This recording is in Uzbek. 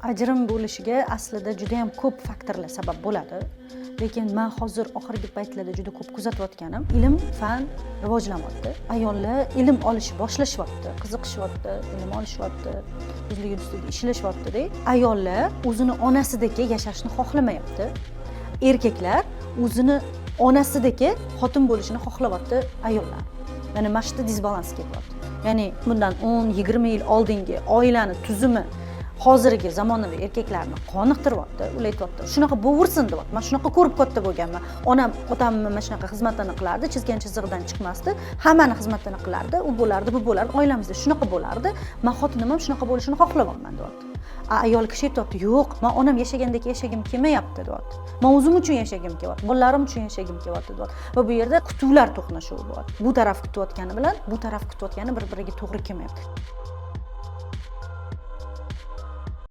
Ajrim bo'lishiga aslida juda ham ko'p faktorlar sabab bo'ladi. Lekin men hozir oxirgi paytlarda juda ko'p kuzatayotganim, ilm, fan rivojlanyapti. Ayollar ilm olishni boshlashyapti, qiziqishyapti, ilm olishyapti, o'zligi ustida ishlashyapti-da. Ayollar o'zini onasidek yashashni xohlamayapti. Erkaklar o'zini onasidek xotin bo'lishini xohlayapti ayollar. Ya'ni mana shu disbalans kelyapti. Ya'ni bundan 10-20 yil oldingi oilani tuzumi hozirgi zamonaviy erkaklarni qoniqtiryapti. Ular aytyapti, shunaqa bo'versin deyapti. Men shunaqa ko'rib katta bo'lganman. Onam, otamni mana shunaqa xizmatini qilardi, chizgan chizig'idan chiqmasdi. Hammani xizmatini qilardi, u bo'lardi, bu bo'lardi, oilamizda shunaqa bo'lardi. Men xotinim ham shunaqa bo'lishini xohlayapman deyapti. Ayol kishi aytyapti, yo'q, men onam yashagandek yashagim kelmayapti deyapti. Men o'zim uchun yashagim kelyapti, bolalarim uchun yashagim kelyapti deyapti. Va bu yerda kutuvlar to'qnashuvi bo'lyapti. Bu taraf kutayotgani bilan bu taraf kutayotgani bir-biriga to'g'ri kelmayapti.